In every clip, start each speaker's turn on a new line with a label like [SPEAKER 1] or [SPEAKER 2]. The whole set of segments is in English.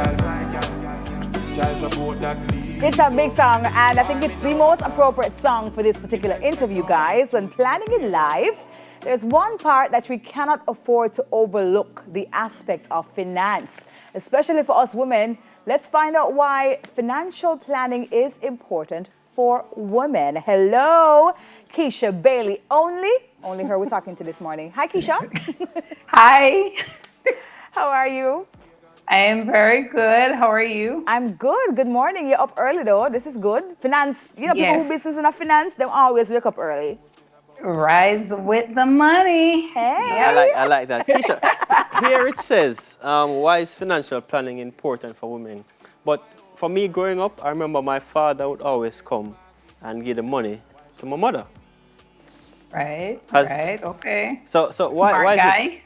[SPEAKER 1] It's a big song, and I think it's the most appropriate song for this particular interview, guys. When planning it live, there's one part that we cannot afford to overlook, the aspect of finance, especially for us women. Let's find out why financial planning is important for women. Hello, Keisha Bailey. Only her we're talking to this morning. Hi, Keisha.
[SPEAKER 2] Hi.
[SPEAKER 1] How are you?
[SPEAKER 2] I am very good. How are you?
[SPEAKER 1] I'm good. Good morning. You're up early though. This is good. Finance, people
[SPEAKER 2] Yes.
[SPEAKER 1] who business in a finance, they always wake up early.
[SPEAKER 2] Rise with the money.
[SPEAKER 1] Hey.
[SPEAKER 3] I like that. Keisha, here it says, why is financial planning important for women? But for me growing up, I remember my father would always come and give the money to my mother.
[SPEAKER 2] Right. Okay.
[SPEAKER 3] So why is
[SPEAKER 2] guy.
[SPEAKER 3] it?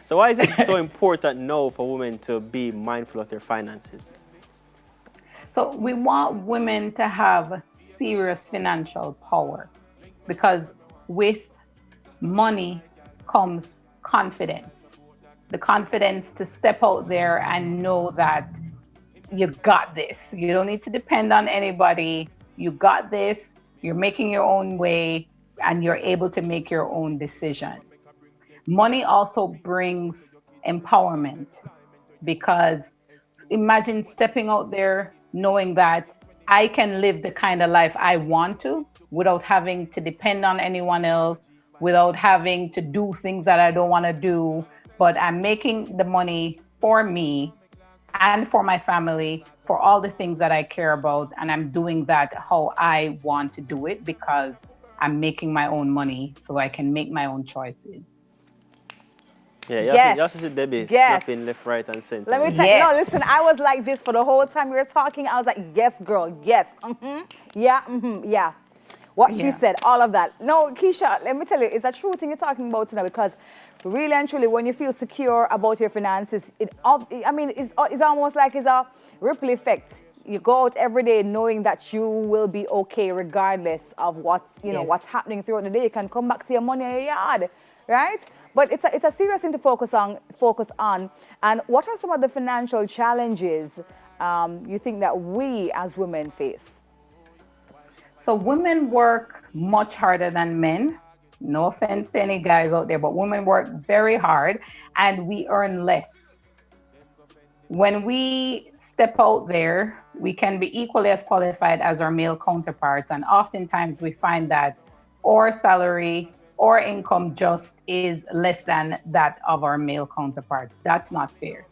[SPEAKER 3] So why is it so important now for women to be mindful of their finances?
[SPEAKER 2] So we want women to have serious financial power because with money comes confidence. The confidence to step out there and know that you got this. You don't need to depend on anybody. You got this. You're making your own way and you're able to make your own decisions. Money also brings empowerment because imagine stepping out there knowing that I can live the kind of life I want to without having to depend on anyone else, without having to do things that I don't want to do, but I'm making the money for me and for my family, for all the things that I care about, and I'm doing that how I want to do it because I'm making my own money so I can make my own choices.
[SPEAKER 3] Yeah, you have to see Debbie snapping left, right, and center.
[SPEAKER 1] Let me tell you, no, listen, I was like this for the whole time we were talking. I was like, yes, girl, yes, yeah. What she said, all of that. No, Keisha, let me tell you, it's a true thing you're talking about now because really and truly, when you feel secure about your finances, it's almost like it's a ripple effect. You go out every day knowing that you will be okay regardless of what's happening throughout the day. You can come back to your money in your yard, right? But it's a serious thing to focus on. And what are some of the financial challenges you think that we as women face?
[SPEAKER 2] So women work much harder than men. No offense to any guys out there, but women work very hard and we earn less. When we step out there, we can be equally as qualified as our male counterparts. And oftentimes we find that our salary or income just is less than that of our male counterparts. That's not fair,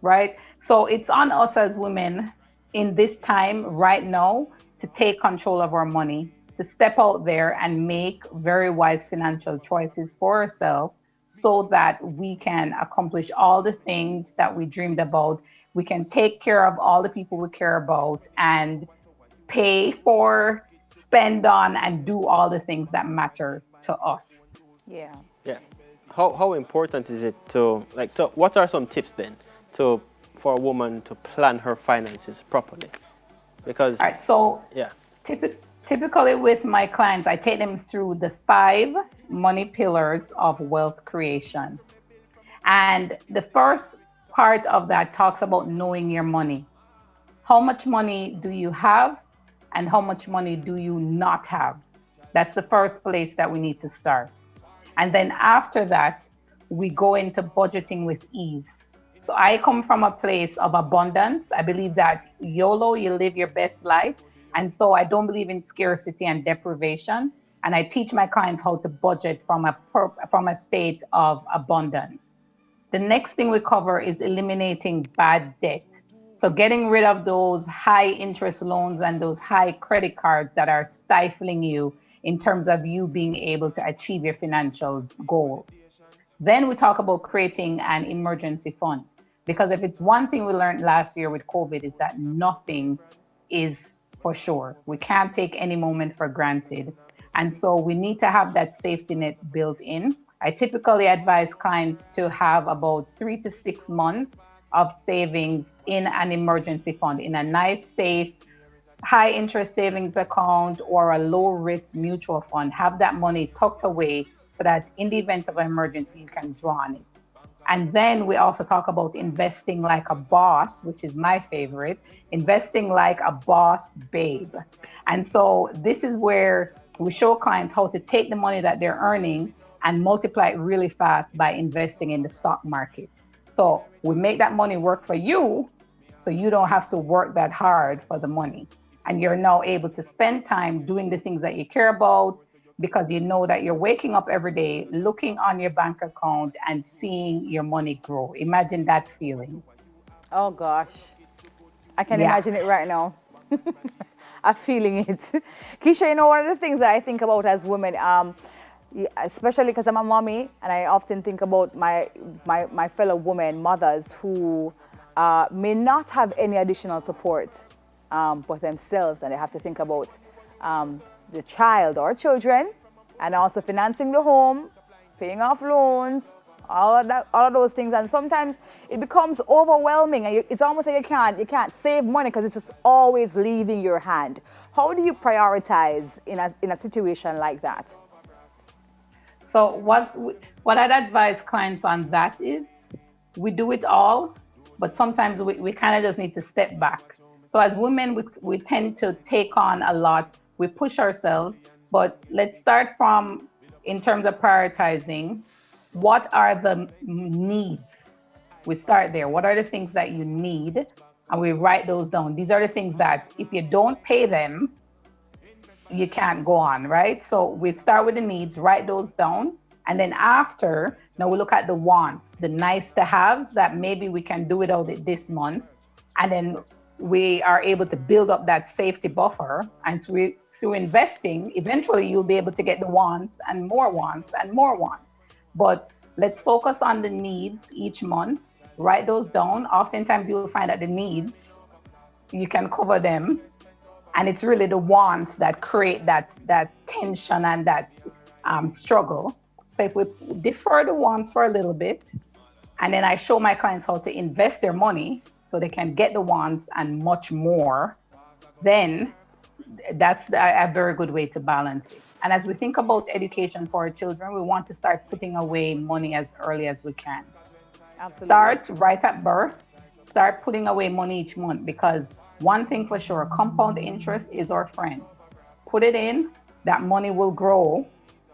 [SPEAKER 2] right? So it's on us as women in this time right now to take control of our money, to step out there and make very wise financial choices for ourselves so that we can accomplish all the things that we dreamed about. We can take care of all the people we care about and pay for, spend on, and do all the things that matter to us.
[SPEAKER 1] Yeah.
[SPEAKER 3] How important is it what are some tips then for a woman to plan her finances properly? Because
[SPEAKER 2] typically with my clients, I take them through the 5 money pillars of wealth creation. And the first part of that talks about knowing your money. How much money do you have and how much money do you not have? That's the first place that we need to start. And then after that, we go into budgeting with ease. So I come from a place of abundance. I believe that YOLO, you live your best life. And so I don't believe in scarcity and deprivation. And I teach my clients how to budget from a state of abundance. The next thing we cover is eliminating bad debt. So getting rid of those high interest loans and those high credit cards that are stifling you in terms of you being able to achieve your financial goals. Then we talk about creating an emergency fund. Because if it's one thing we learned last year with COVID is that nothing is for sure. We can't take any moment for granted. And so we need to have that safety net built in. I typically advise clients to have about 3 to 6 months of savings in an emergency fund, in a nice, safe, high interest savings account or a low risk mutual fund. Have that money tucked away so that in the event of an emergency, you can draw on it. And then we also talk about investing like a boss, which is my favorite, investing like a boss babe. And so this is where we show clients how to take the money that they're earning and multiply it really fast by investing in the stock market. So we make that money work for you, so you don't have to work that hard for the money. And you're now able to spend time doing the things that you care about, because you know that you're waking up every day, looking on your bank account and seeing your money grow. Imagine that feeling.
[SPEAKER 1] Oh gosh, I can
[SPEAKER 2] Yeah.
[SPEAKER 1] imagine it right now. I'm feeling it. Keisha, you know, one of the things that I think about as women, especially because I'm a mommy, and I often think about my fellow women, mothers who may not have any additional support for themselves, and they have to think about the child or children, and also financing the home, paying off loans, all of those things. And sometimes it becomes overwhelming, and it's almost like you can't save money because it's just always leaving your hand. How do you prioritize in a situation like that?
[SPEAKER 2] So what I'd advise clients on that is, we do it all, but sometimes we kind of just need to step back. So as women, we tend to take on a lot. We push ourselves, but let's start from, in terms of prioritizing, what are the needs? We start there. What are the things that you need? And we write those down. These are the things that if you don't pay them, you can't go on, right? So we start with the needs, write those down. And then after, now we look at the wants, the nice to haves that maybe we can do without it this month. And then we are able to build up that safety buffer. And through investing, eventually you'll be able to get the wants and more wants and more wants. But let's focus on the needs each month, write those down. Oftentimes you'll find that the needs, you can cover them. And it's really the wants that create that tension and that struggle. So if we defer the wants for a little bit, and then I show my clients how to invest their money so they can get the wants and much more, then that's a very good way to balance it. And as we think about education for our children, we want to start putting away money as early as we can.
[SPEAKER 1] Absolutely.
[SPEAKER 2] Start right at birth, start putting away money each month, because one thing for sure, compound interest is our friend. Put it in, that money will grow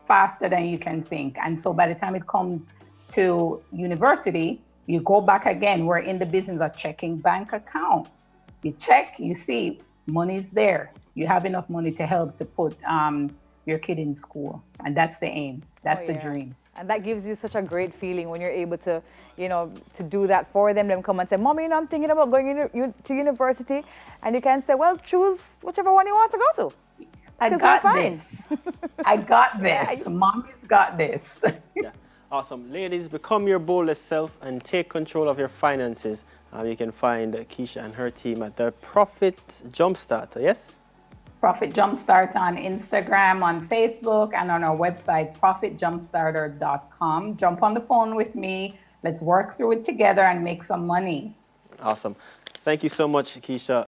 [SPEAKER 2] faster than you can think. And so by the time it comes to university, you go back again. We're in the business of checking bank accounts. You check, you see money's there. You have enough money to help to put your kid in school. And that's the aim. That's the dream.
[SPEAKER 1] And that gives you such a great feeling when you're able to, to do that for them. Them come and say, Mommy, I'm thinking about going to university. And you can say, well, choose whichever one you want to go to.
[SPEAKER 2] I got this. I got this. Mommy's got this.
[SPEAKER 3] Yeah. Awesome. Ladies, become your boldest self and take control of your finances. You can find Keisha and her team at the Profit Jumpstarter, yes?
[SPEAKER 2] Profit Jumpstart on Instagram, on Facebook, and on our website, profitjumpstarter.com. Jump on the phone with me. Let's work through it together and make some money.
[SPEAKER 3] Awesome. Thank you so much, Keisha.